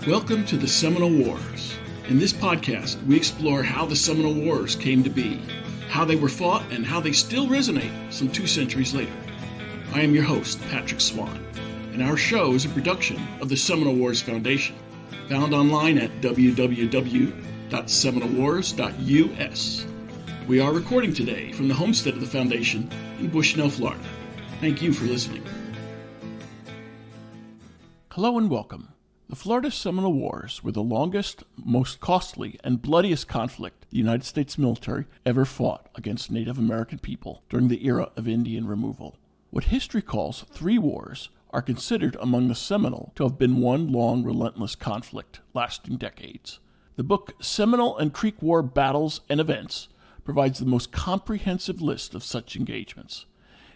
Welcome to the Seminole Wars. In this podcast, we explore how the Seminole Wars came to be, how they were fought, and how they still resonate some 2 centuries later. I am your host, Patrick Swan, and our show is a production of the Seminole Wars Foundation, found online at www.seminolewars.us. We are recording today from the homestead of the Foundation in Bushnell, Florida. Thank you for listening. Hello and welcome. The Florida Seminole Wars were the longest, most costly, and bloodiest conflict the United States military ever fought against Native American people during the era of Indian removal. What history calls 3 wars are considered among the Seminole to have been one long, relentless conflict lasting decades. The book Seminole and Creek War Battles and Events provides the most comprehensive list of such engagements.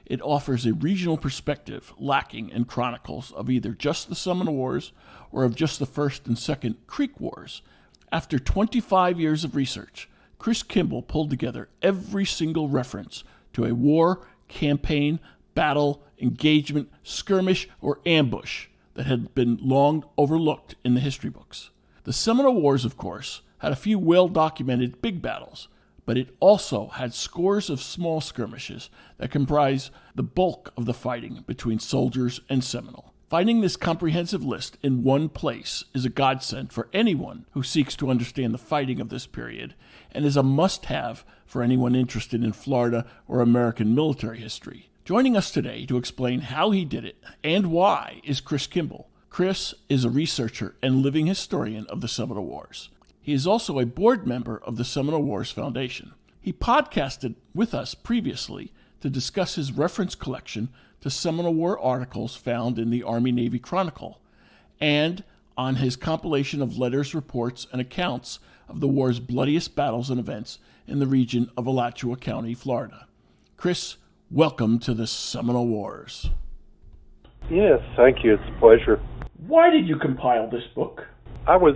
It offers a regional perspective lacking in chronicles of either just the Seminole Wars or of just the First and Second Creek Wars. After 25 years of research, Chris Kimball pulled together every single reference to a war, campaign, battle, engagement, skirmish, or ambush that had been long overlooked in the history books. The Seminole Wars, of course, had a few well-documented big battles, but it also had scores of small skirmishes that comprise the bulk of the fighting between soldiers and Seminole. Finding this comprehensive list in one place is a godsend for anyone who seeks to understand the fighting of this period, and is a must-have for anyone interested in Florida or American military history. Joining us today to explain how he did it and why is Chris Kimball. Chris is a researcher and living historian of the Seminole Wars. He is also a board member of the Seminole Wars Foundation. He podcasted with us previously to discuss his reference collection to Seminole War articles found in the Army-Navy Chronicle, and on his compilation of letters, reports, and accounts of the war's bloodiest battles and events in the region of Alachua County, Florida. Chris, welcome to the Seminole Wars. Yes, thank you. It's a pleasure. Why did you compile this book? I was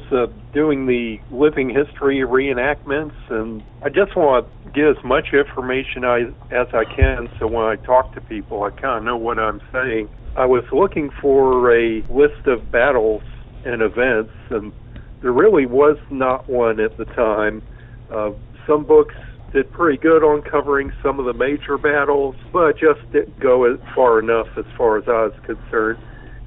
doing the living history reenactments, and I just want to get as much information as I can, so when I talk to people, I kind of know what I'm saying. I was looking for a list of battles and events, and there really was not one at the time. Some books did pretty good on covering some of the major battles, but just didn't go far enough as far as I was concerned,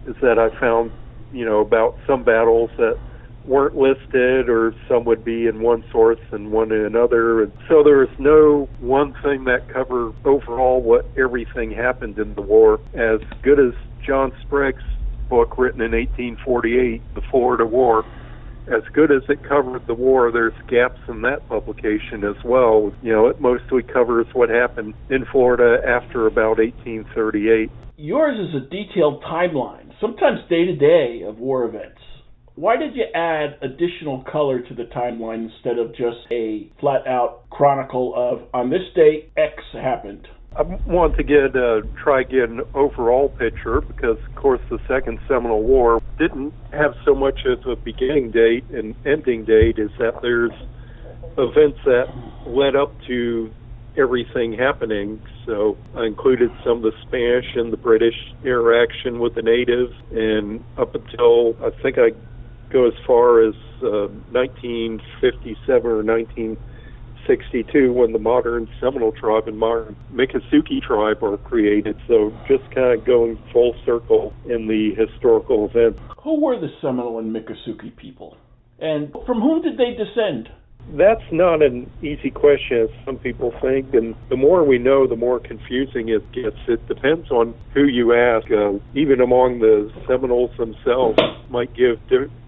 is that I found about some battles that weren't listed, or some would be in one source and one in another. And so there's no one thing that covered overall what everything happened in the war. As good as John Sprague's book written in 1848, The Florida War, as good as it covered the war, there's gaps in that publication as well. It mostly covers what happened in Florida after about 1838. Yours is a detailed timeline, sometimes day-to-day, of war events. Why did you add additional color to the timeline instead of just a flat-out chronicle of, on this date, X happened? I want to try to get an overall picture, because, of course, the Second Seminole War didn't have so much as a beginning date and ending date, is that there's events that led up to everything happening. So I included some of the Spanish and the British interaction with the natives, and up until, I think I go as far as 1957 or 1962, when the modern Seminole tribe and modern Miccosukee tribe are created. So just kind of going full circle in the historical events. Who were the Seminole and Miccosukee people? And from whom did they descend? That's not an easy question, as some people think, and the more we know, the more confusing it gets. It depends on who you ask. Even among the Seminoles themselves might give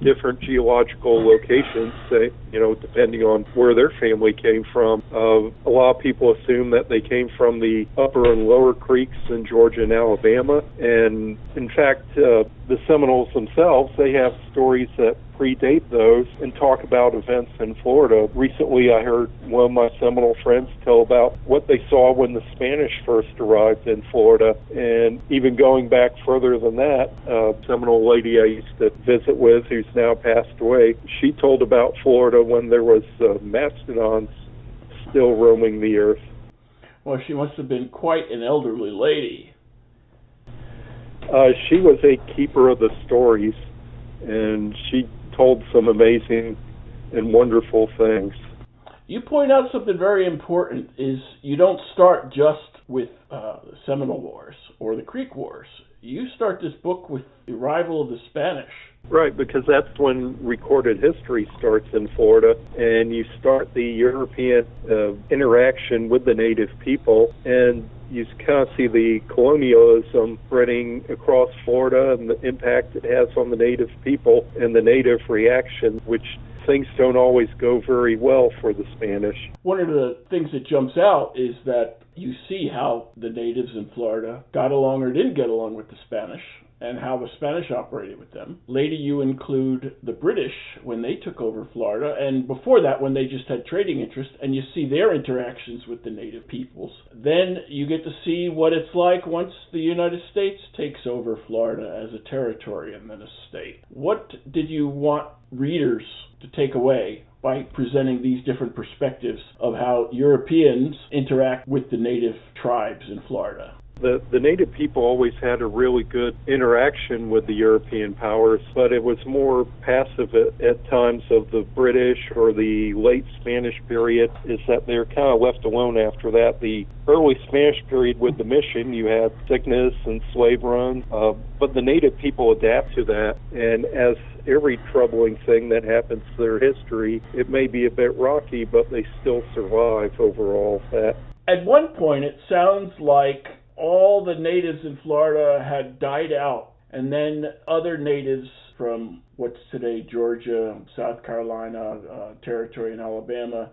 different geological locations, say, depending on where their family came from. A lot of people assume that they came from the upper and lower creeks in Georgia and Alabama, and in fact, the Seminoles themselves, they have stories that predate those and talk about events in Florida. Recently, I heard one of my Seminole friends tell about what they saw when the Spanish first arrived in Florida, and even going back further than that, a Seminole lady I used to visit with, who's now passed away, she told about Florida when there was Mastodons still roaming the earth. Well, she must have been quite an elderly lady. She was a keeper of the stories, and she told some amazing and wonderful things. You point out something very important, is you don't start just with the Seminole Wars or the Creek Wars. You start this book with the arrival of the Spanish. Right, because that's when recorded history starts in Florida, and you start the European interaction with the native people, and you kind of see the colonialism spreading across Florida and the impact it has on the native people and the native reaction, which things don't always go very well for the Spanish. One of the things that jumps out is that you see how the natives in Florida got along or didn't get along with the Spanish, and how the Spanish operated with them. Later you include the British when they took over Florida, and before that when they just had trading interests, and you see their interactions with the native peoples. Then you get to see what it's like once the United States takes over Florida as a territory and then a state. What did you want readers to take away by presenting these different perspectives of how Europeans interact with the native tribes in Florida? The native people always had a really good interaction with the European powers, but it was more passive at times of the British or the late Spanish period, is that they're kind of left alone after that. The early Spanish period with the mission, you had sickness and slave runs, but the native people adapt to that, and as every troubling thing that happens to their history, it may be a bit rocky, but they still survive overall. That at one point it sounds like all the natives in Florida had died out, and then other natives from what's today Georgia, South Carolina, territory in Alabama,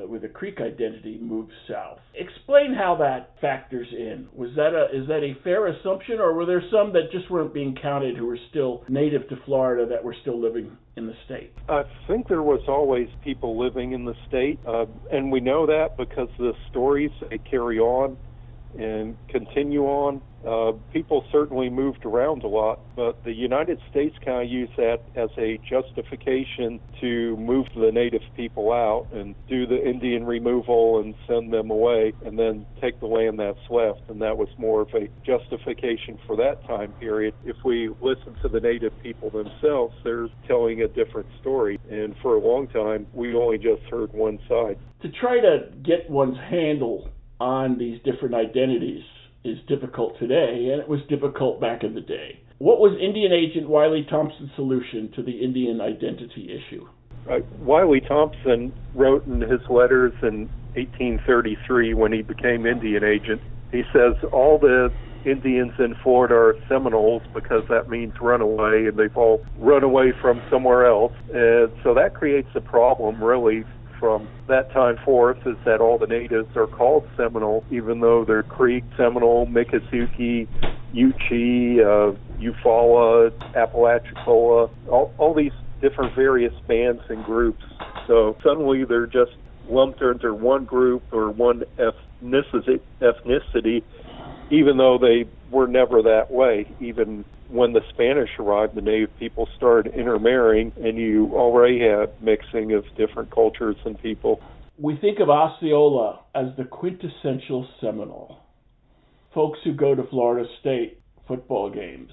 with a Creek identity moved south. Explain how that factors in. Is that a fair assumption, or were there some that just weren't being counted who were still native to Florida that were still living in the state? I think there was always people living in the state, and we know that because the stories they carry on and continue on. People certainly moved around a lot, but the United States kind of used that as a justification to move the native people out and do the Indian removal and send them away and then take the land that's left, and that was more of a justification for that time period. If we listen to the native people themselves, they're telling a different story, and for a long time we only just heard one side. To try to get one's handle on these different identities is difficult today, and it was difficult back in the day. What was Indian agent Wiley Thompson's solution to the Indian identity issue? Wiley Thompson wrote in his letters in 1833 when he became Indian agent, he says all the Indians in Florida are Seminoles because that means runaway, and they've all run away from somewhere else. And so that creates a problem really from that time forth, is that all the natives are called Seminole, even though they're Creek, Seminole, Miccosukee, Yuchi, Eufaula, Apalachicola, all these different various bands and groups. So suddenly they're just lumped into one group or one ethnicity, even though they were never that way. Even when the Spanish arrived, the native people started intermarrying, and you already had mixing of different cultures and people. We think of Osceola as the quintessential Seminole. Folks who go to Florida State football games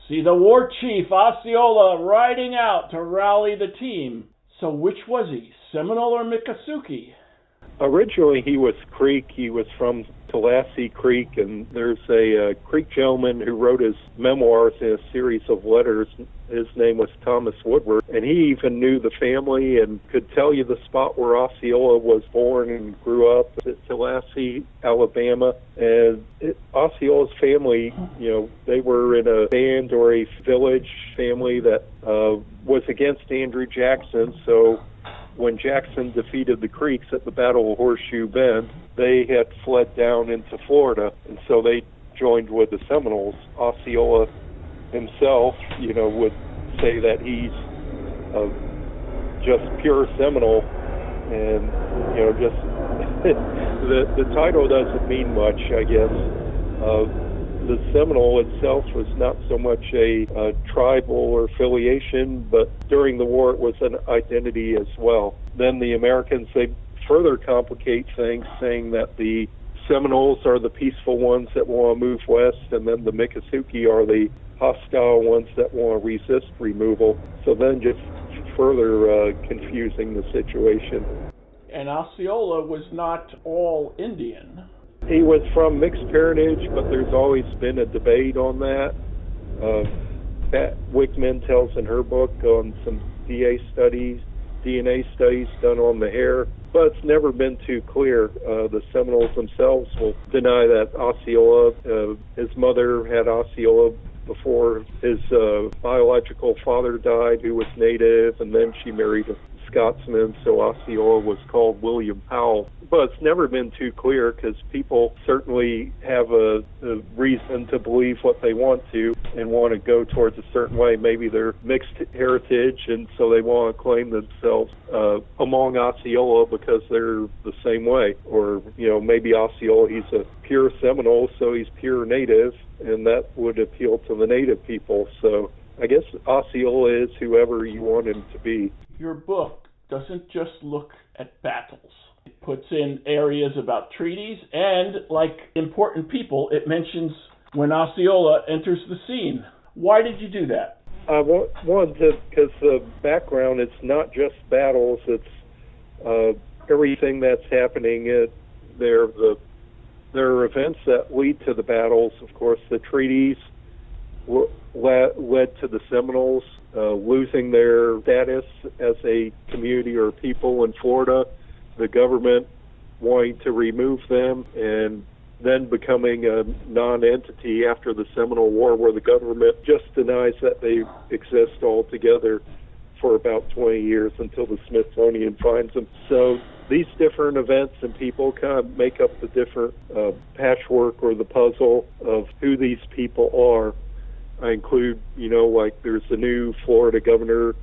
see the war chief, Osceola, riding out to rally the team. So which was he, Seminole or Miccosukee? Originally he was Creek. He was from Tallahassee Creek, and there's a Creek gentleman who wrote his memoirs in a series of letters. His name was Thomas Woodward, and he even knew the family and could tell you the spot where Osceola was born and grew up at Tallahassee, Alabama. And Osceola's family, they were in a band or a village family that was against Andrew Jackson. So when Jackson defeated the Creeks at the Battle of Horseshoe Bend, they had fled down into Florida, and so they joined with the Seminoles. Osceola himself, would say that he's just pure Seminole, and just the title doesn't mean much, I guess. The Seminole itself was not so much a tribal or affiliation, but during the war it was an identity as well. Then the Americans, they further complicate things, saying that the Seminoles are the peaceful ones that want to move west, and then the Miccosukee are the hostile ones that want to resist removal. So then just further confusing the situation. And Osceola was not all Indian. He was from mixed parentage, but there's always been a debate on that. Pat Wickman tells in her book on some DNA studies done on the hair, but it's never been too clear. The Seminoles themselves will deny that Osceola, his mother had Osceola before his biological father died, who was native, and then she married a Scotsman, so Osceola was called William Powell. But it's never been too clear because people certainly have a reason to believe what they want to and want to go towards a certain way. Maybe they're mixed heritage, and so they want to claim themselves among Osceola because they're the same way. Or, maybe Osceola, he's a pure Seminole, so he's pure native, and that would appeal to the native people. So I guess Osceola is whoever you want him to be. Your book doesn't just look at battles. It puts in areas about treaties, and like important people, it mentions when Osceola enters the scene. Why did you do that? I wanted to, because the background, it's not just battles, it's everything that's happening. There are events that lead to the battles. Of course, the treaties led to the Seminoles losing their status as a community or people in Florida, the government wanting to remove them, and then becoming a non-entity after the Seminole War, where the government just denies that they exist altogether for about 20 years until the Smithsonian finds them. So these different events and people kind of make up the different patchwork or the puzzle of who these people are. I include, like there's a new Florida governor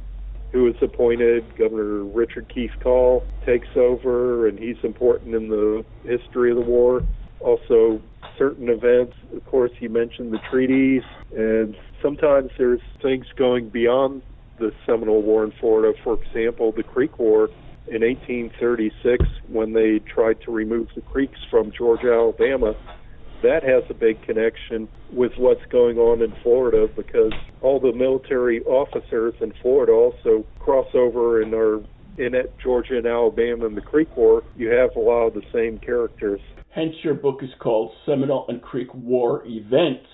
who was appointed. Governor Richard Keith Call takes over, and he's important in the history of the war. Also, certain events, of course, you mentioned the treaties, and sometimes there's things going beyond the Seminole War in Florida. For example, the Creek War in 1836, when they tried to remove the Creeks from Georgia, Alabama. That has a big connection with what's going on in Florida, because all the military officers in Florida also cross over and are in Georgia and Alabama in the Creek War. You have a lot of the same characters. Hence your book is called Seminole and Creek War Events,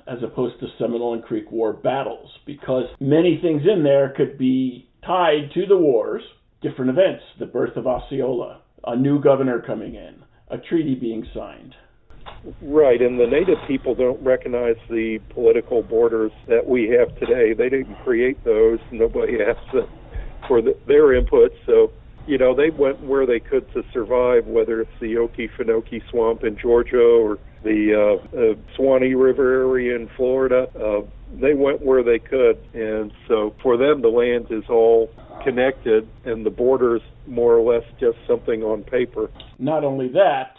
as opposed to Seminole and Creek War Battles, because many things in there could be tied to the wars, different events, the birth of Osceola, a new governor coming in, a treaty being signed. Right, and the native people don't recognize the political borders that we have today. They didn't create those. Nobody asked them for their input. So, they went where they could to survive, whether it's the Okefenokee Swamp in Georgia or the Swanee River area in Florida. They went where they could. And so for them, the land is all connected, and the borders more or less just something on paper. Not only that,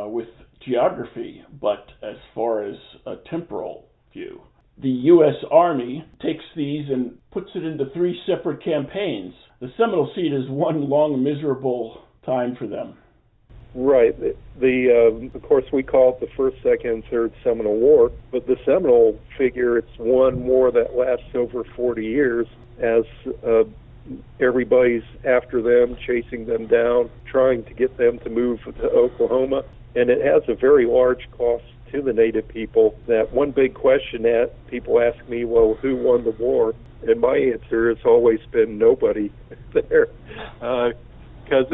with geography, but as far as a temporal view. The U.S. Army takes these and puts it into 3 separate campaigns. The Seminole see it as one long, miserable time for them. Right. Of course, we call it the First, Second, and Third Seminole War, but the Seminole figure it's one war that lasts over 40 years as everybody's after them, chasing them down, trying to get them to move to Oklahoma. And it has a very large cost to the native people. That one big question that people ask me, well, who won the war? And my answer has always been nobody there. Because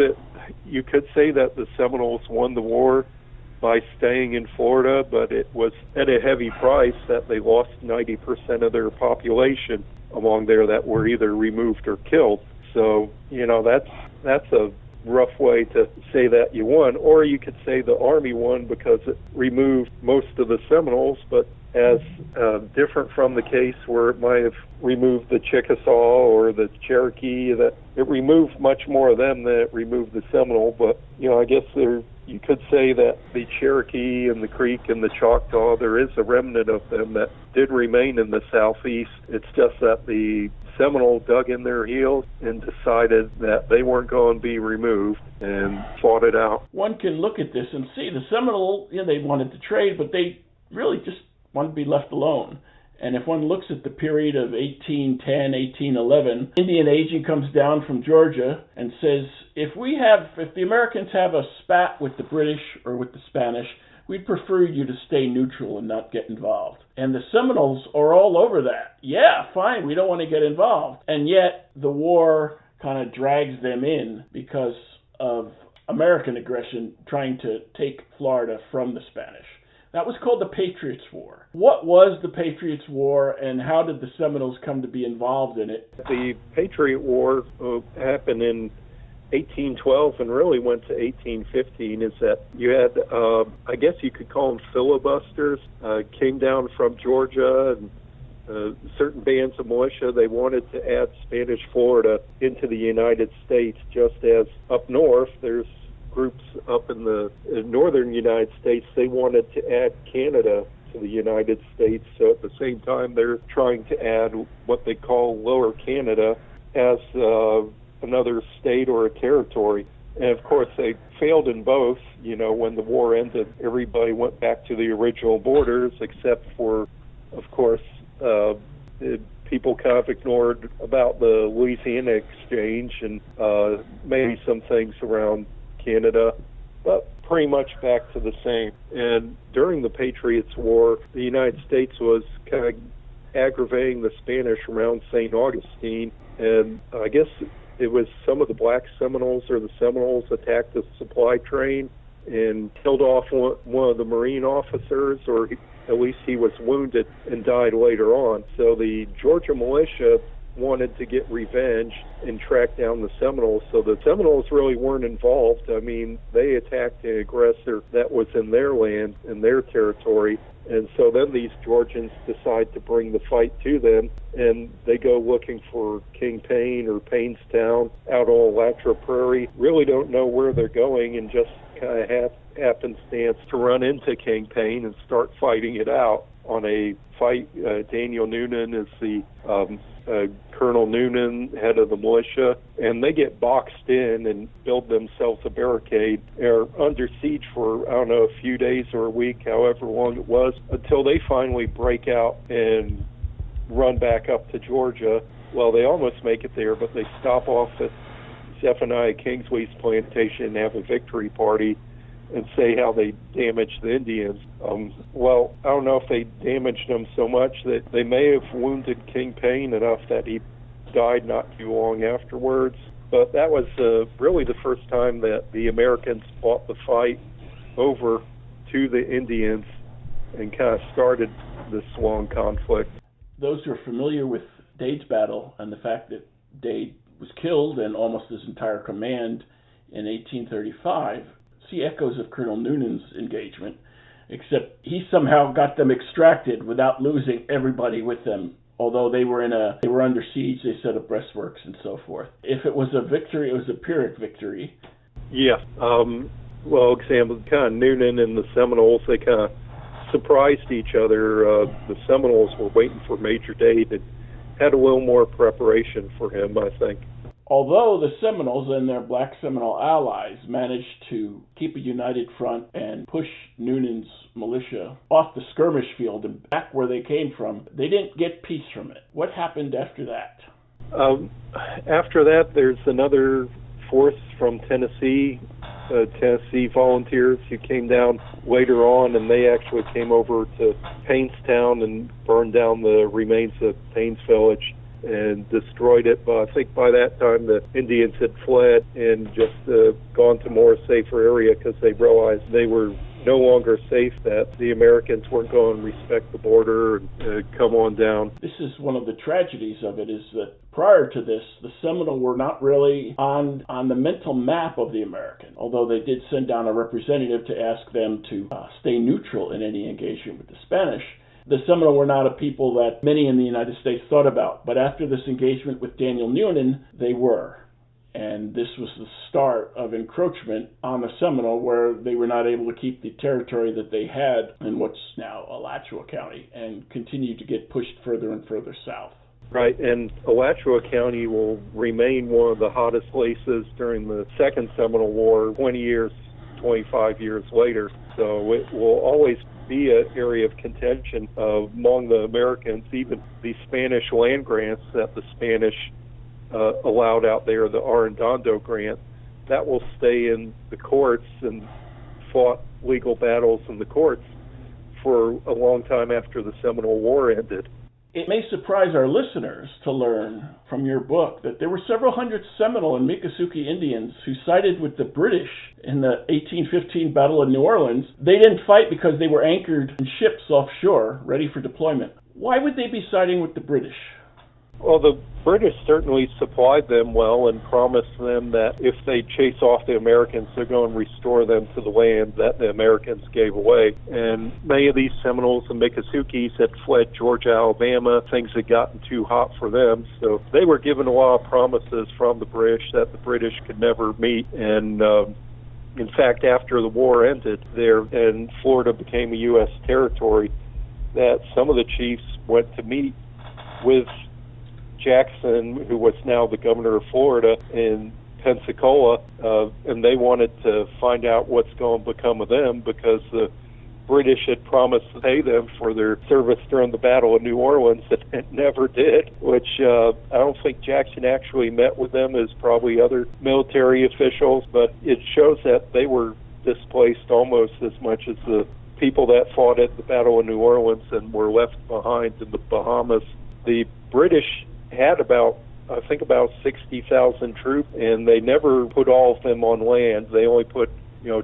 you could say that the Seminoles won the war by staying in Florida, but it was at a heavy price that they lost 90% of their population along there that were either removed or killed. So, that's a rough way to say that you won. Or you could say the Army won because it removed most of the Seminoles, but as different from the case where it might have removed the Chickasaw or the Cherokee, that it removed much more of them than it removed the Seminole. But, I guess you could say that the Cherokee and the Creek and the Choctaw, there is a remnant of them that did remain in the southeast. It's just that the Seminole dug in their heels and decided that they weren't going to be removed and fought it out. One can look at this and see the Seminole, they wanted to trade, but they really just wanted to be left alone. And if one looks at the period of 1810, 1811, Indian agent comes down from Georgia and says, if the Americans have a spat with the British or with the Spanish, we'd prefer you to stay neutral and not get involved. And the Seminoles are all over that. Yeah, fine, we don't want to get involved. And yet the war kind of drags them in because of American aggression trying to take Florida from the Spanish. That was called the Patriots' War. What was the Patriots' War, and how did the Seminoles come to be involved in it? The Patriot War happened in 1812 and really went to 1815. Is that you had, I guess you could call them filibusters, came down from Georgia, and certain bands of militia. They wanted to add Spanish Florida into the United States, just as up north there's groups up in the northern United States. They wanted to add Canada to the United States. So at the same time, they're trying to add what they call Lower Canada as another state or a territory. And of course, they failed in both. You know, when the war ended, everybody went back to the original borders, except for, of course, people kind of ignored about the Louisiana Exchange and maybe some things around Canada, but pretty much back to the same. And during the Patriots' War, the United States was kind of aggravating the Spanish around St. Augustine, and I guess it was some of the black Seminoles or the Seminoles attacked the supply train and killed off one of the Marine officers, or at least he was wounded and died later on. So the Georgia militia wanted to get revenge and track down the Seminoles. So the Seminoles really weren't involved. I mean, they attacked an aggressor that was in their land, in their territory. And so then these Georgians decide to bring the fight to them, and they go looking for King Payne or Paynestown out on Alachua Prairie. Really don't know where they're going, and just kind of have happenstance to run into King Payne and start fighting it out on a fight. Daniel Noonan is the Colonel Noonan, head of the militia, and they get boxed in and build themselves a barricade. They're under siege for, I don't know, a few days or a week, however long it was, until they finally break out and run back up to Georgia. Well, they almost make it there, but they stop off at Zephaniah Kingsley's plantation and have a victory party and say how they damaged the Indians. Well, I don't know if they damaged them so much that they may have wounded King Payne enough that he died not too long afterwards. But that was really the first time that the Americans fought the fight over to the Indians and kind of started this long conflict. Those who are familiar with Dade's battle and the fact that Dade was killed and almost his entire command in 1835 see echoes of Colonel Noonan's engagement, except he somehow got them extracted without losing everybody with them. Although they were under siege, they set up breastworks and so forth. If it was a victory, it was a Pyrrhic victory. Yeah. Well, example, kind of Noonan and the Seminoles, they kind of surprised each other. The Seminoles were waiting for Major Dade and had a little more preparation for him, I think. Although the Seminoles and their black Seminole allies managed to keep a united front and push Noonan's militia off the skirmish field and back where they came from, they didn't get peace from it. What happened after that? After that, there's another force from Tennessee, Tennessee volunteers who came down later on, and they actually came over to Paynestown and burned down the remains of Payne's village and destroyed it. But I think by that time the Indians had fled and just gone to more safer area because they realized they were no longer safe, that the Americans weren't going to respect the border and come on down. This is one of the tragedies of it, is that prior to this, the Seminole were not really on the mental map of the American, although they did send down a representative to ask them to stay neutral in any engagement with the Spanish. The Seminole were not a people that many in the United States thought about, but after this engagement with Daniel Noonan, they were. And this was the start of encroachment on the Seminole, where they were not able to keep the territory that they had in what's now Alachua County and continued to get pushed further and further south. Right, and Alachua County will remain one of the hottest places during the Second Seminole War 25 years later. So it will always be an area of contention among the Americans. Even the Spanish land grants that the Spanish allowed out there, the Arredondo grant, that will stay in the courts and fought legal battles in the courts for a long time after the Seminole War ended. It may surprise our listeners to learn from your book that there were several hundred Seminole and Miccosukee Indians who sided with the British in the 1815 Battle of New Orleans. They didn't fight because they were anchored in ships offshore, ready for deployment. Why would they be siding with the British? Well, the British certainly supplied them well and promised them that if they chase off the Americans, they're going to restore them to the land that the Americans gave away. And many of these Seminoles and Miccosukees had fled Georgia, Alabama. Things had gotten too hot for them. So they were given a lot of promises from the British that the British could never meet. And in fact, after the war ended there and Florida became a U.S. territory, that some of the chiefs went to meet with Jackson, who was now the governor of Florida, in Pensacola, and they wanted to find out what's going to become of them because the British had promised to pay them for their service during the Battle of New Orleans, and it never did, which I don't think Jackson actually met with them as probably other military officials, but it shows that they were displaced almost as much as the people that fought at the Battle of New Orleans and were left behind in the Bahamas. The British had about 60,000 troops, and they never put all of them on land. They only put,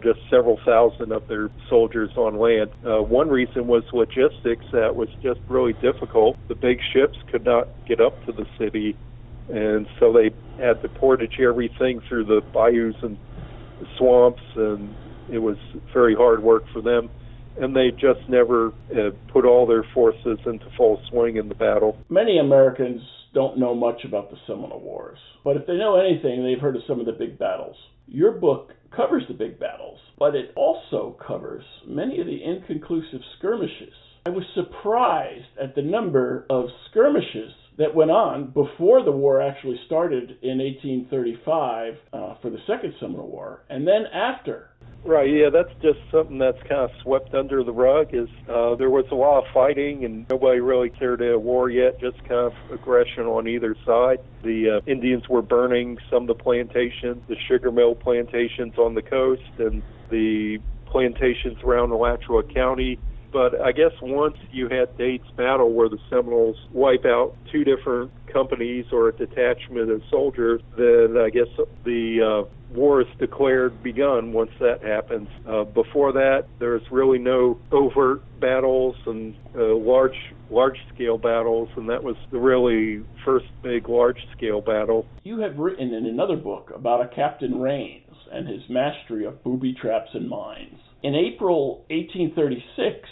just several thousand of their soldiers on land. One reason was logistics. That was just really difficult. The big ships could not get up to the city, and so they had to portage everything through the bayous and the swamps, and it was very hard work for them. And they just never put all their forces into full swing in the battle. Many Americans don't know much about the Seminole Wars, but if they know anything, they've heard of some of the big battles. Your book covers the big battles, but it also covers many of the inconclusive skirmishes. I was surprised at the number of skirmishes that went on before the war actually started in 1835 for the Second Seminole War, and then after. Right, yeah, that's just something that's kind of swept under the rug. There was a lot of fighting, and nobody really cared a war yet, just kind of aggression on either side. The Indians were burning some of the plantations, the sugar mill plantations on the coast, and the plantations around Alachua County. But I guess once you had Date's battle where the Seminoles wipe out two different companies or a detachment of soldiers, then I guess the war is declared begun once that happens. Before that, there's really no overt battles and large-scale battles, and that was the really first big large-scale battle. You have written in another book about a Captain Rains and his mastery of booby traps and mines. In April 1836,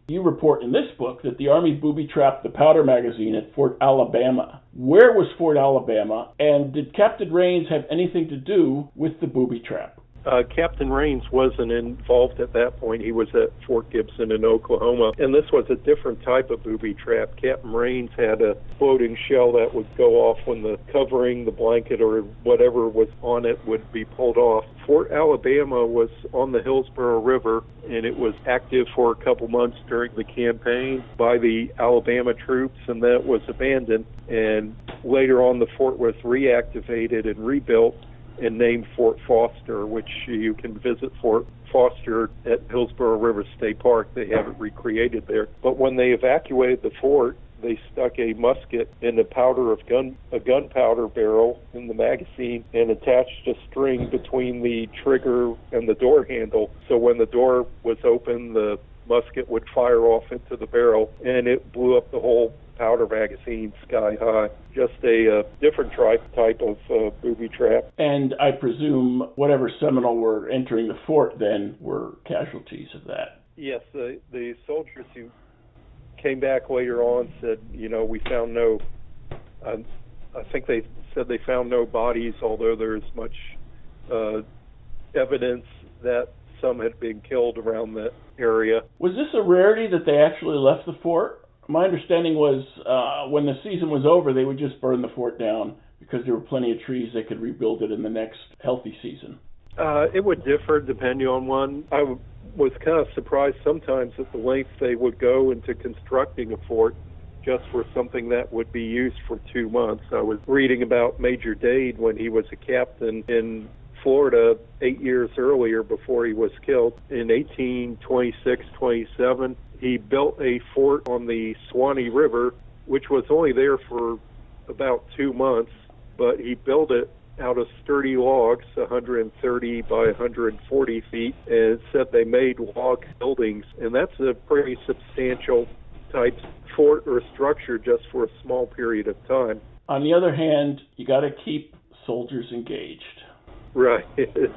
you report in this book that the Army booby-trapped the powder magazine at Fort Alabama. Where was Fort Alabama, and did Captain Rains have anything to do with the booby trap? Captain Rains wasn't involved at that point. He was at Fort Gibson in Oklahoma, and this was a different type of booby trap. Captain Rains had a floating shell that would go off when the covering, the blanket, or whatever was on it would be pulled off. Fort Alabama was on the Hillsborough River, and it was active for a couple months during the campaign by the Alabama troops, and then it was abandoned. And later on, the fort was reactivated and rebuilt and named Fort Foster, which you can visit Fort Foster at Hillsborough River State Park. They have it recreated there. But when they evacuated the fort, they stuck a musket in a gunpowder barrel in the magazine and attached a string between the trigger and the door handle. So when the door was open, the musket would fire off into the barrel, and it blew up the whole powder magazine sky high. Just a different type of booby trap. And I presume whatever Seminole were entering the fort then were casualties of that. Yes, the soldiers who came back later on said, we found no, I think they said they found no bodies, although there's much evidence that some had been killed around that area. Was this a rarity that they actually left the fort? My understanding was when the season was over, they would just burn the fort down because there were plenty of trees they could rebuild it in the next healthy season. It would differ depending on one. was kind of surprised sometimes at the length they would go into constructing a fort just for something that would be used for 2 months. I was reading about Major Dade when he was a captain in Florida 8 years earlier before he was killed. In 1826-27, he built a fort on the Swanee River, which was only there for about 2 months, but he built it out of sturdy logs, 130 by 140 feet, and it said they made log buildings, and that's a pretty substantial type fort or structure just for a small period of time. On the other hand, you got to keep soldiers engaged. Right. And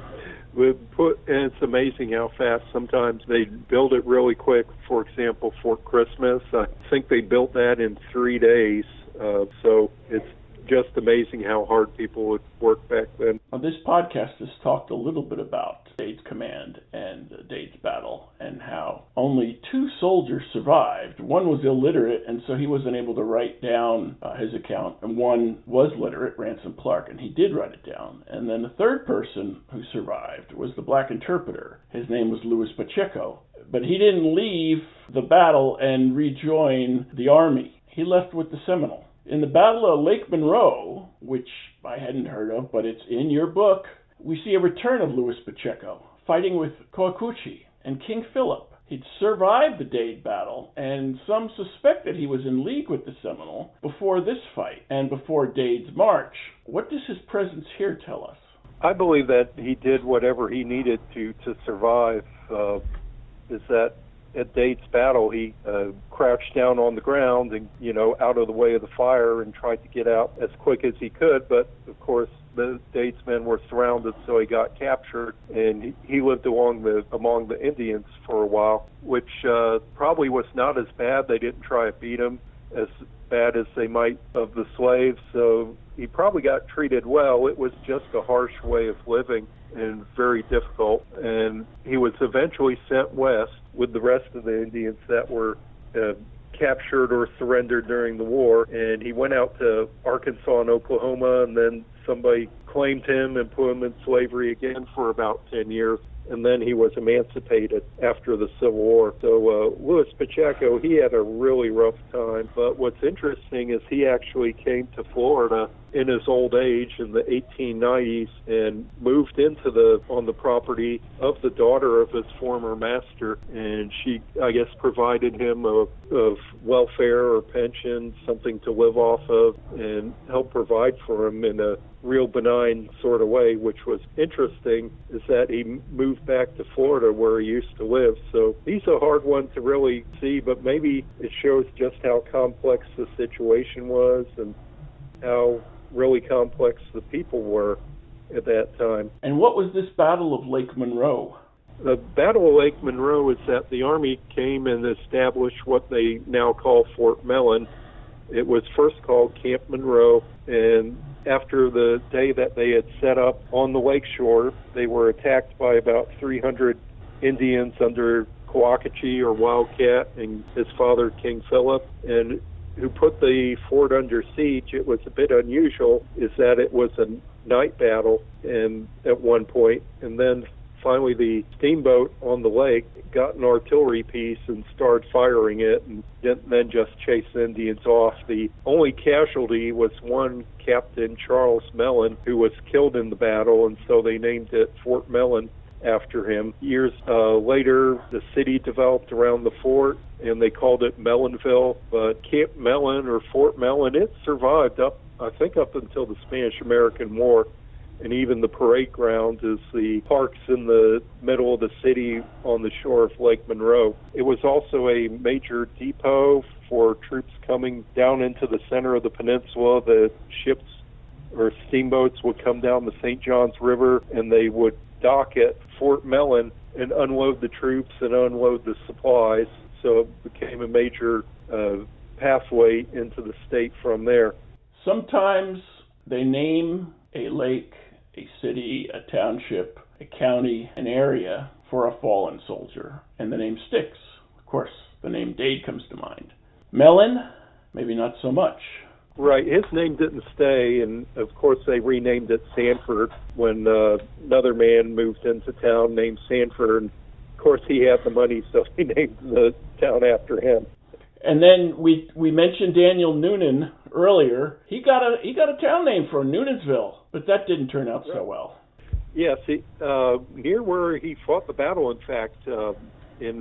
it's amazing how fast sometimes they build it really quick. For example, Fort Christmas, I think they built that in 3 days. So it's just amazing how hard people would work back then. On this podcast has talked a little bit about Dade's command and Dade's battle and how only 2 soldiers survived. One was illiterate, and so he wasn't able to write down his account, and one was literate, Ransom Clark, and he did write it down. And then the third person who survived was the black interpreter. His name was Louis Pacheco, but he didn't leave the battle and rejoin the army. He left with the Seminole. In the Battle of Lake Monroe, which I hadn't heard of, but it's in your book, we see a return of Louis Pacheco, fighting with Coahuila and King Philip. He'd survived the Dade battle, and some suspect that he was in league with the Seminole before this fight and before Dade's march. What does his presence here tell us? I believe that he did whatever he needed to survive. Is that at Dade's battle, he crouched down on the ground and, out of the way of the fire and tried to get out as quick as he could. But, of course, the Dade's men were surrounded, so he got captured, and he lived among the Indians for a while, which probably was not as bad. They didn't try to beat him as bad as they might of the slaves, so he probably got treated well. It was just a harsh way of living and very difficult, and he was eventually sent west with the rest of the Indians that were captured or surrendered during the war, and he went out to Arkansas and Oklahoma, and then somebody claimed him and put him in slavery again for about 10 years, and then he was emancipated after the Civil War. So Louis Pacheco, he had a really rough time, but what's interesting is he actually came to Florida in his old age in the 1890s and moved on the property of the daughter of his former master, and she, I guess, provided him of welfare or pension, something to live off of, and helped provide for him in a real benign sort of way. Which was interesting is that he moved back to Florida where he used to live. So he's a hard one to really see, but maybe it shows just how complex the situation was and how really complex the people were at that time. And what was this Battle of Lake Monroe? The Battle of Lake Monroe is that the Army came and established what they now call Fort Mellon. It was first called Camp Monroe, and after the day that they had set up on the lakeshore, they were attacked by about 300 Indians under Coahuila or Wildcat and his father, King Philip, and who put the fort under siege. It was a bit unusual is that it was a night battle and at one point, and then finally the steamboat on the lake got an artillery piece and started firing it, and then just chased the Indians off. The only casualty was one Captain Charles Mellon, who was killed in the battle, and so they named it Fort Mellon after him. Years later, the city developed around the fort, and they called it Mellonville. But Camp Mellon or Fort Mellon, it survived up until the Spanish-American War. And even the parade ground is the parks in the middle of the city on the shore of Lake Monroe. It was also a major depot for troops coming down into the center of the peninsula. The ships or steamboats would come down the St. Johns River, and they would dock at Fort Mellon and unload the troops and unload the supplies. So it became a major pathway into the state from there. Sometimes they name a lake, a city, a township, a county, an area for a fallen soldier, and the name sticks. Of course, the name Dade comes to mind. Mellon, maybe not so much. Right, his name didn't stay, and of course they renamed it Sanford when another man moved into town named Sanford, of course, he had the money, so he named the town after him. And then we mentioned Daniel Noonan earlier. He got a town name for Noonanville, but that didn't turn out so well. Yes, near where he fought the battle, in fact, in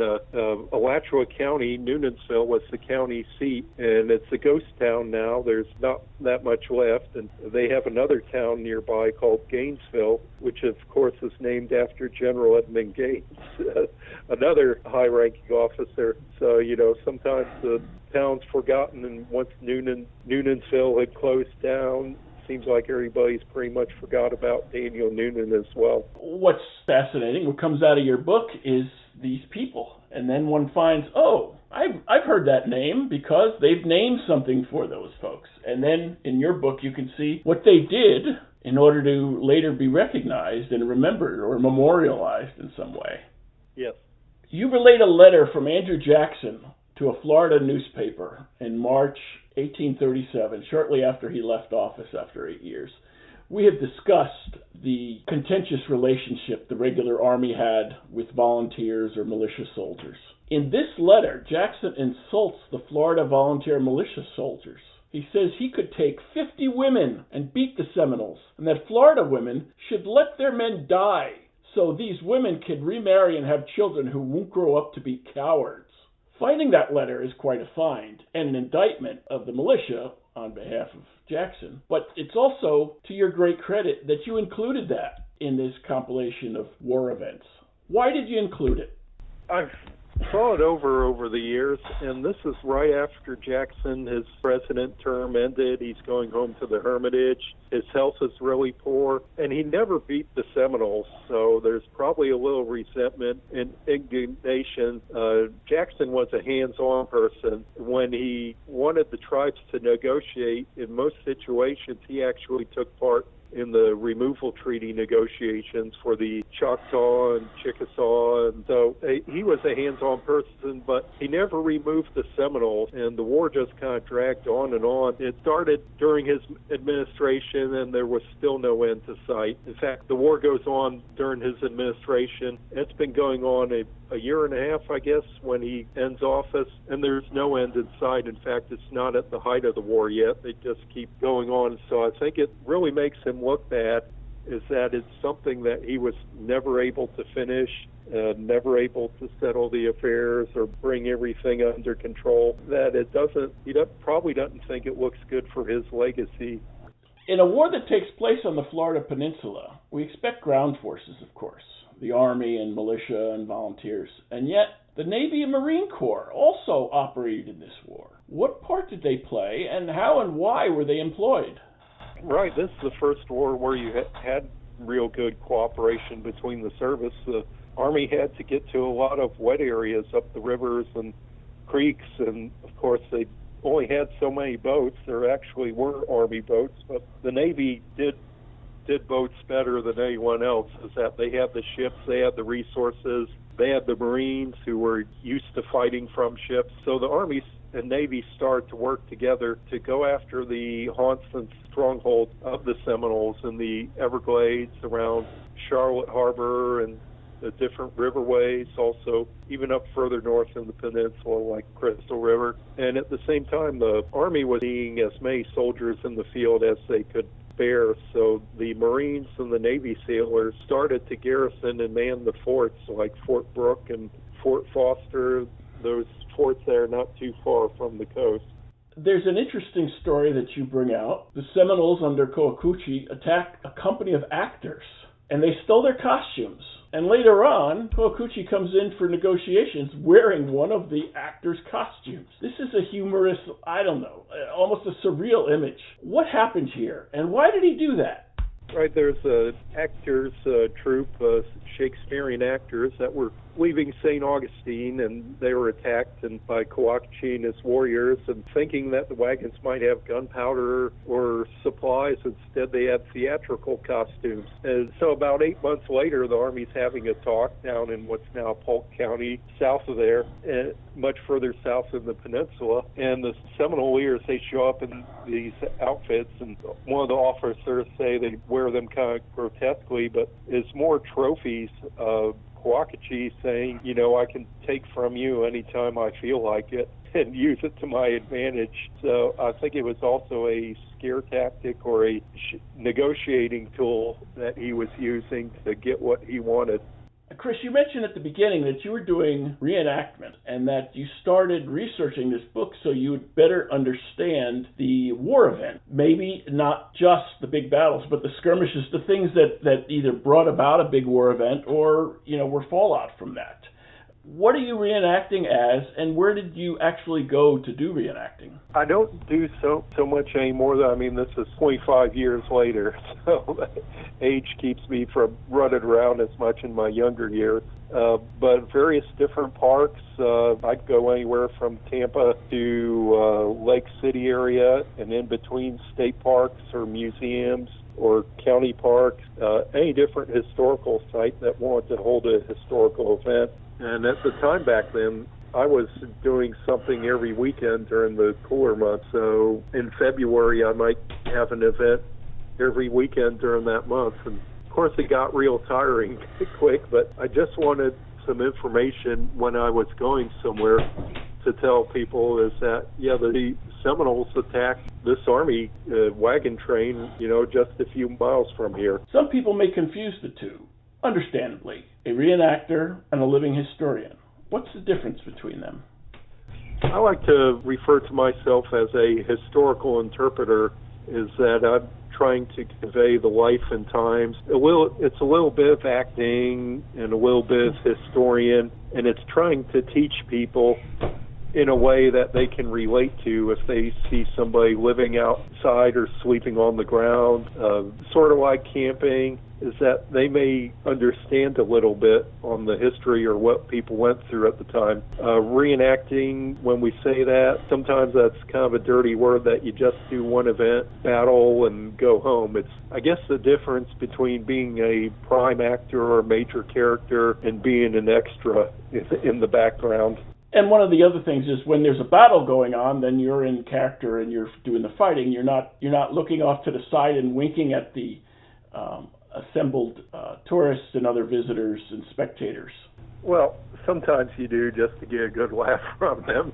Alachua County, Noonanville was the county seat, and it's a ghost town now. There's not that much left, and they have another town nearby called Gainesville, which of course is named after General Edmund Gaines, another high-ranking officer. So, sometimes the town's forgotten, and once Noonanville had closed down, seems like everybody's pretty much forgot about Daniel Noonan as well. What's fascinating, what comes out of your book is these people. And then one finds, I've heard that name because they've named something for those folks. And then in your book you can see what they did in order to later be recognized and remembered or memorialized in some way. Yes. You relate a letter from Andrew Jackson to a Florida newspaper in March 1837, shortly after he left office after 8 years. We have discussed the contentious relationship the regular army had with volunteers or militia soldiers. In this letter, Jackson insults the Florida volunteer militia soldiers. He says he could take 50 women and beat the Seminoles, and that Florida women should let their men die so these women can remarry and have children who won't grow up to be cowards. Finding that letter is quite a find and an indictment of the militia on behalf of Jackson, but it's also to your great credit that you included that in this compilation of war events. Why did you include it? I've thought over the years, and this is right after Jackson, his president term ended. He's going home to the Hermitage. His health is really poor, and he never beat the Seminoles, so there's probably a little resentment and indignation. Jackson was a hands-on person. When he wanted the tribes to negotiate, in most situations, he actually took part in the removal treaty negotiations for the Choctaw and Chickasaw. And so he was a hands-on person, but he never removed the Seminoles, and the war just kind of dragged on and on. It started during his administration, and there was still no end to sight. In fact, the war goes on during his administration. It's been going on a year and a half, I guess, when he ends office, and there's no end in sight. In fact, it's not at the height of the war yet. They just keep going on. So I think it really makes him look bad, is that it's something that he was never able to finish, never able to settle the affairs or bring everything under control, that he probably doesn't think it looks good for his legacy. In a war that takes place on the Florida Peninsula, we expect ground forces, of course, the Army and militia and volunteers, and yet the Navy and Marine Corps also operated in this war. What part did they play, and how and why were they employed? Right, this is the first war where you had real good cooperation between the service. The Army had to get to a lot of wet areas up the rivers and creeks, and of course they only had so many boats. There actually were Army boats, but the Navy did boats better than anyone else, is that they had the ships, they had the resources, they had the Marines who were used to fighting from ships. So the Army and Navy started to work together to go after the haunts and strongholds of the Seminoles in the Everglades around Charlotte Harbor and the different riverways, also even up further north in the peninsula like Crystal River. And at the same time, the Army was seeing as many soldiers in the field as they could bear, so the Marines and the Navy sailors started to garrison and man the forts like Fort Brooke and Fort Foster, those forts there not too far from the coast. There's an interesting story that you bring out. The Seminoles under Coahuila attacked a company of actors, and they stole their costumes. And later on, Coahuila comes in for negotiations wearing one of the actors' costumes. This is a humorous, almost a surreal image. What happened here, and why did he do that? Right, there's an actors troupe, Shakespearean actors that were leaving St. Augustine, and they were attacked by Coahuila and his warriors, and thinking that the wagons might have gunpowder or supplies, instead they had theatrical costumes. And so about 8 months later, the Army's having a talk down in what's now Polk County, south of there, and much further south in the peninsula, and the Seminole leaders, they show up in these outfits, and one of the officers say they wear them kind of grotesquely, but it's more trophies of Waukesha saying, I can take from you anytime I feel like it and use it to my advantage. So I think it was also a scare tactic or a negotiating tool that he was using to get what he wanted. Chris, you mentioned at the beginning that you were doing reenactment and that you started researching this book so you would better understand the war event. Maybe not just the big battles, but the skirmishes, the things that either brought about a big war event or, were fallout from that. What are you reenacting as, and where did you actually go to do reenacting? I don't do so much anymore. This is 25 years later, so age keeps me from running around as much in my younger years. But various different parks, I'd go anywhere from Tampa to Lake City area, and in between state parks or museums or county parks, any different historical site that wanted to hold a historical event. And at the time back then, I was doing something every weekend during the cooler months. So in February, I might have an event every weekend during that month. And of course, it got real tiring quick, but I just wanted some information when I was going somewhere to tell people is that, the Seminoles attacked this Army wagon train, just a few miles from here. Some people may confuse the two. Understandably, a reenactor and a living historian. What's the difference between them? I like to refer to myself as a historical interpreter, is that I'm trying to convey the life and times. It's a little bit of acting and a little bit of historian, and it's trying to teach people in a way that they can relate to if they see somebody living outside or sleeping on the ground, sort of like camping, is that they may understand a little bit on the history or what people went through at the time. Reenacting, when we say that, sometimes that's kind of a dirty word that you just do one event, battle, and go home. It's, I guess, the difference between being a prime actor or a major character and being an extra in the background. And one of the other things is when there's a battle going on, then you're in character and you're doing the fighting. You're not looking off to the side and winking at the assembled tourists and other visitors and spectators. Well, sometimes you do just to get a good laugh from them.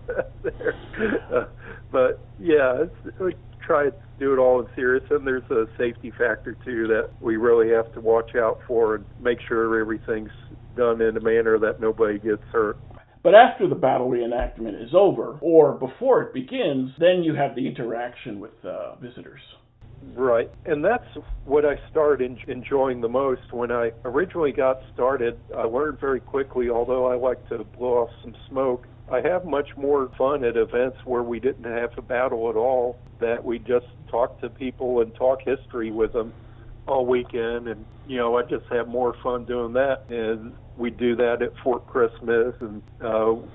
But yeah, we try to do it all in serious, and there's a safety factor too that we really have to watch out for and make sure everything's done in a manner that nobody gets hurt. But after the battle reenactment is over, or before it begins, then you have the interaction with visitors. Right, and that's what I started enjoying the most. When I originally got started, I learned very quickly, although I like to blow off some smoke, I have much more fun at events where we didn't have a battle at all, that we just talk to people and talk history with them all weekend, and I just have more fun doing that. And we do that at Fort Christmas, and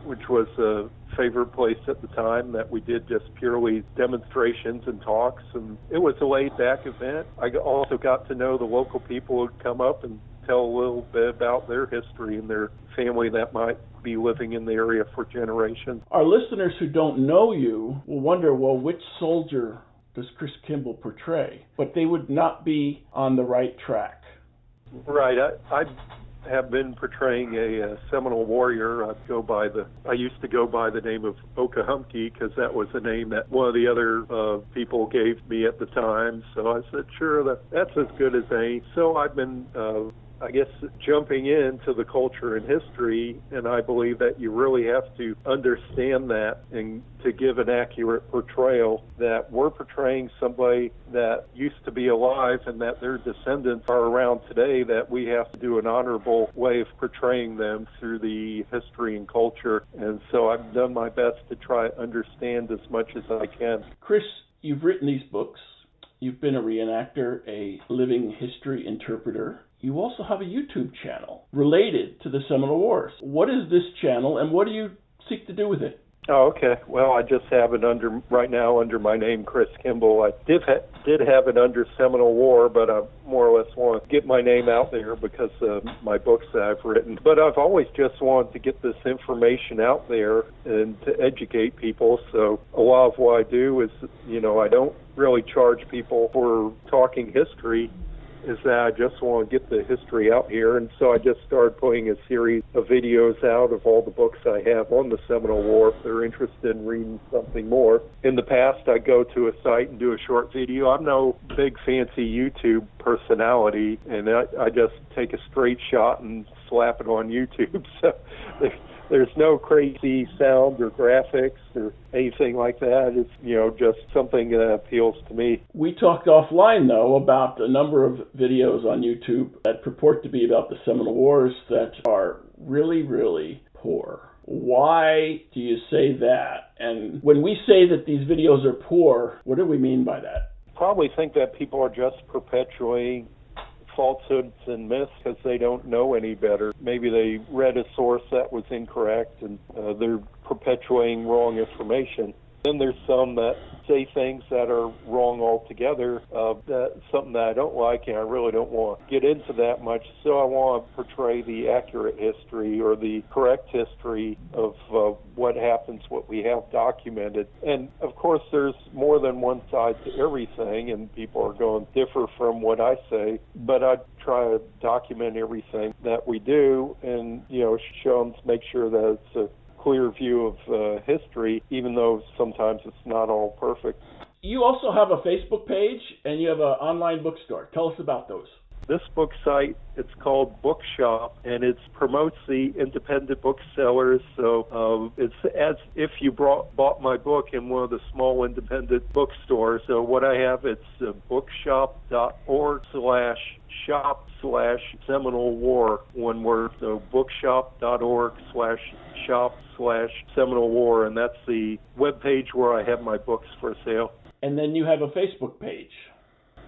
which was a favorite place at the time, that we did just purely demonstrations and talks, and it was a laid-back event. I also got to know the local people who'd come up and tell a little bit about their history and their family that might be living in the area for generations. Our listeners who don't know you will wonder, well, which soldier does Chris Kimball portray? But they would not be on the right track. Right. I have been portraying a Seminole warrior. I used to go by the name of Okahumpty because that was the name that one of the other people gave me at the time. So I said, sure, that's as good as any. So I've been jumping into the culture and history, and I believe that you really have to understand that and to give an accurate portrayal, that we're portraying somebody that used to be alive and that their descendants are around today, that we have to do an honorable way of portraying them through the history and culture. And so I've done my best to try to understand as much as I can. Chris, you've written these books. You've been a reenactor, a living history interpreter. You also have a YouTube channel related to the Seminole Wars. What is this channel, and what do you seek to do with it? Oh, okay. Well, I just have it right now under my name, Chris Kimball. I did have it under Seminole War, but I more or less want to get my name out there because of my books that I've written. But I've always just wanted to get this information out there and to educate people. So a lot of what I do is, I don't really charge people for talking history. is that I just want to get the history out here, and so I just started putting a series of videos out of all the books I have on the Seminole War if they're interested in reading something more. In the past, I go to a site and do a short video. I'm no big fancy YouTube personality, and I just take a straight shot and slap it on YouTube. So there's no crazy sound or graphics or anything like that. It's, just something that appeals to me. We talked offline, though, about a number of videos on YouTube that purport to be about the Seminole Wars that are really, really poor. Why do you say that? And when we say that these videos are poor, what do we mean by that? Probably think that people are just perpetuating falsehoods and myths because they don't know any better. Maybe they read a source that was incorrect and they're perpetuating wrong information. Then there's some that say things that are wrong altogether. That's something that I don't like, and I really don't want to get into that much. So I want to portray the accurate history or the correct history of what happens, what we have documented. And of course, there's more than one side to everything, and people are going to differ from what I say. But I try to document everything that we do, and show them to make sure that it's a clear view of history, even though sometimes it's not all perfect. You also have a Facebook page and you have an online bookstore. Tell us about those. This book site, it's called Bookshop, and it promotes the independent booksellers. So it's as if you bought my book in one of the small independent bookstores. So what I have, it's bookshop.org/shop/Seminole War, one word. So bookshop.org/shop/Seminole War, and that's the web page where I have my books for sale. And then you have a Facebook page.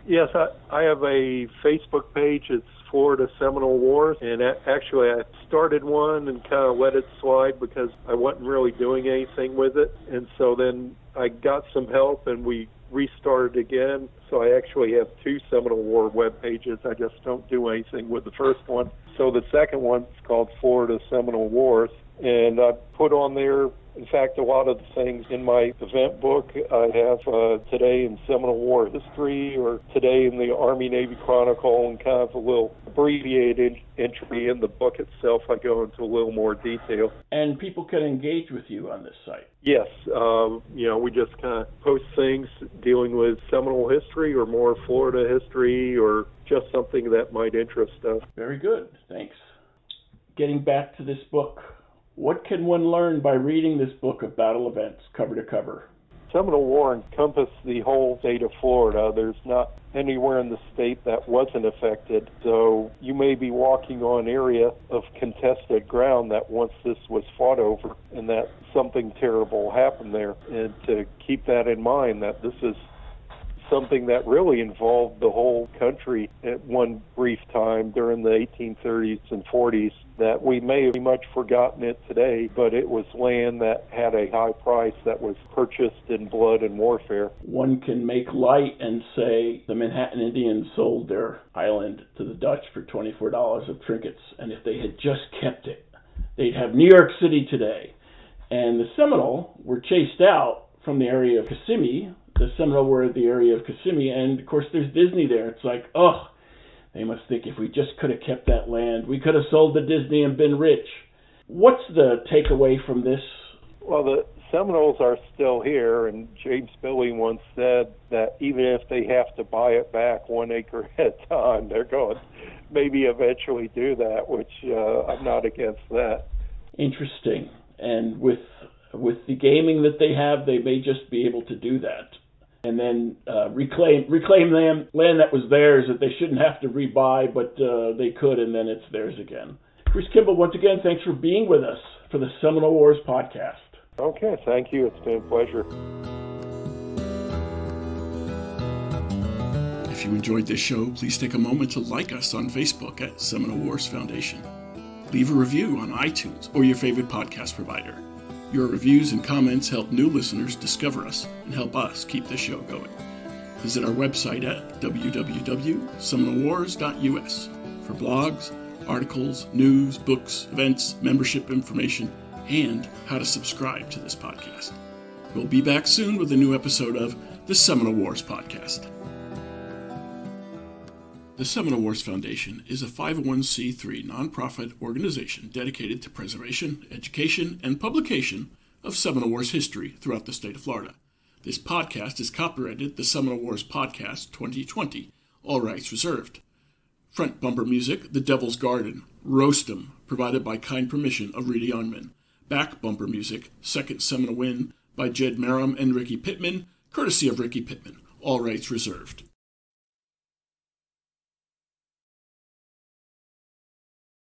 Yes, I have a Facebook page. It's Florida Seminole Wars, and actually I started one and kind of let it slide because I wasn't really doing anything with it. And so then I got some help and we restarted again. So I actually have two Seminole War web pages. I just don't do anything with the first one. So the second one's called Florida Seminole Wars, and I put on there, in fact, a lot of the things in my event book. I have Today in Seminole War History, or Today in the Army-Navy Chronicle, and kind of a little abbreviated entry in the book itself. I go into a little more detail. And people can engage with you on this site. Yes. We just kind of post things dealing with Seminole history or more Florida history or just something that might interest us. Very good. Thanks. Getting back to this book, what can one learn by reading this book of battle events cover to cover? Seminole War encompassed the whole state of Florida. There's not anywhere in the state that wasn't affected. So you may be walking on area of contested ground that once this was fought over and that something terrible happened there. And to keep that in mind, that this is something that really involved the whole country at one brief time during the 1830s and 40s, that we may have much forgotten it today, but it was land that had a high price that was purchased in blood and warfare. One can make light and say the Manhattan Indians sold their island to the Dutch for $24 of trinkets, and if they had just kept it, they'd have New York City today. And the Seminole were chased out from the area of Kissimmee. The Seminole were in the area of Kissimmee, and of course there's Disney there. It's like, they must think if we just could have kept that land, we could have sold to Disney and been rich. What's the takeaway from this? Well, the Seminoles are still here, and James Billy once said that even if they have to buy it back 1 acre at a time, they're going to maybe eventually do that, which I'm not against that. Interesting. And with the gaming that they have, they may just be able to do that. And then reclaim land that was theirs that they shouldn't have to rebuy, but they could, and then it's theirs again. Chris Kimball, once again, thanks for being with us for the Seminole Wars podcast. Okay, thank you. It's been a pleasure. If you enjoyed this show, please take a moment to like us on Facebook at Seminole Wars Foundation. Leave a review on iTunes or your favorite podcast provider. Your reviews and comments help new listeners discover us and help us keep the show going. Visit our website at www.seminolewars.us for blogs, articles, news, books, events, membership information, and how to subscribe to this podcast. We'll be back soon with a new episode of the Seminole Wars podcast. The Seminole Wars Foundation is a 501c3 nonprofit organization dedicated to preservation, education, and publication of Seminole Wars history throughout the state of Florida. This podcast is copyrighted the Seminole Wars Podcast 2020, all rights reserved. Front bumper music, The Devil's Garden, Roast 'em, provided by kind permission of Reedy Youngman. Back bumper music, Second Seminole Win, by Jed Merrim and Ricky Pittman, courtesy of Ricky Pittman, all rights reserved.